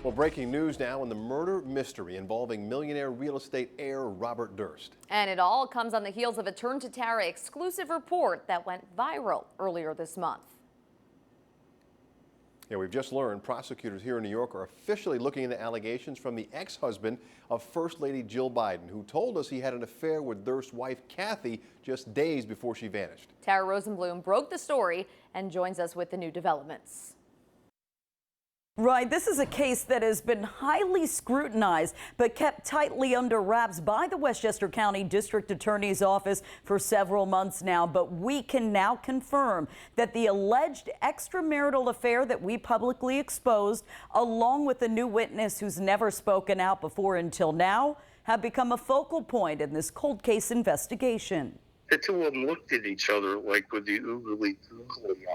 Well, breaking news now in the murder mystery involving millionaire real estate heir Robert Durst. And it all comes on the heels of a Turn to Tara exclusive report that went viral earlier this month. Yeah, we've just learned prosecutors here in New York are officially looking into allegations from the ex-husband of First Lady Jill Biden, who told us he had an affair with Durst's wife, Kathie, just days before she vanished. Tara Rosenblum broke the story and joins us with the new developments. Right, this is a case that has been highly scrutinized but kept tightly under wraps by the Westchester County District Attorney's Office for several months now. But we can now confirm that the alleged extramarital affair that we publicly exposed, along with a new witness who's never spoken out before until now, have become a focal point in this cold case investigation. The two of them looked at each other like with the googly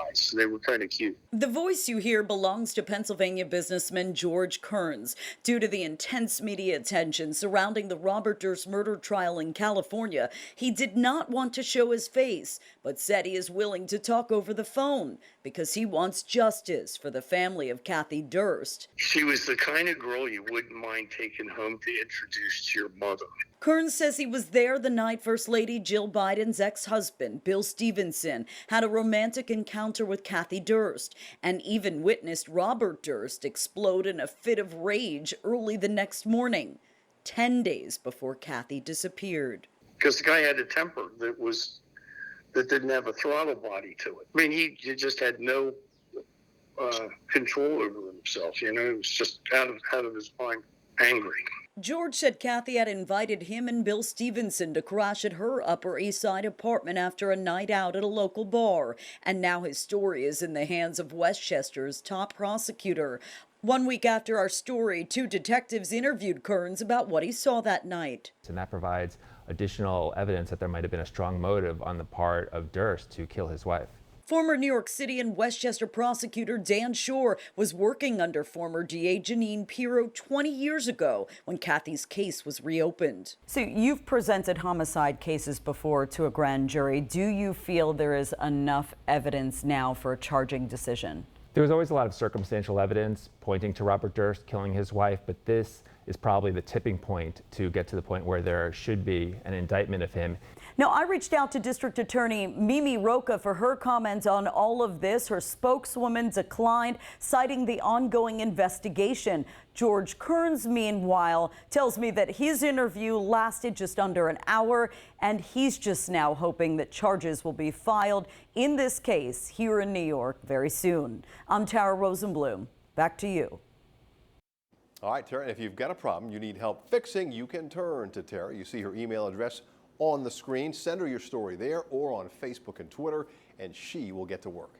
eyes. They were kind of cute. The voice you hear belongs to Pennsylvania businessman George Kearns. Due to the intense media attention surrounding the Robert Durst murder trial in California, he did not want to show his face, but said he is willing to talk over the phone because he wants justice for the family of Kathie Durst. She was the kind of girl you wouldn't mind taking home to introduce to your mother. Kearns says he was there the night First Lady Jill Biden's ex-husband, Bill Stevenson, had a romantic encounter with Kathie Durst and even witnessed Robert Durst explode in a fit of rage early the next morning, 10 days before Kathie disappeared. Because the guy had a temper that didn't have a throttle body to it. I mean, he just had no control over himself, you know. He was just out of his mind, angry. George said Kathie had invited him and Bill Stevenson to crash at her Upper East Side apartment after a night out at a local bar. And now his story is in the hands of Westchester's top prosecutor. 1 week after our story, 2 detectives interviewed Kearns about what he saw that night. And that provides additional evidence that there might have been a strong motive on the part of Durst to kill his wife. Former New York City and Westchester prosecutor Dan Shore was working under former DA Jeanine Pirro 20 years ago when Kathie's case was reopened. So you've presented homicide cases before to a grand jury. Do you feel there is enough evidence now for a charging decision? There was always a lot of circumstantial evidence pointing to Robert Durst killing his wife, but this is probably the tipping point to get to the point where there should be an indictment of him. Now, I reached out to District Attorney Mimi Roca for her comments on all of this. Her spokeswoman declined, citing the ongoing investigation. George Kearns, meanwhile, tells me that his interview lasted just under an hour, and he's just now hoping that charges will be filed in this case here in New York very soon. I'm Tara Rosenblum. Back to you. All right, Tara, if you've got a problem you need help fixing, you can turn to Tara. You see her email address on the screen. Send her your story there or on Facebook and Twitter, and she will get to work.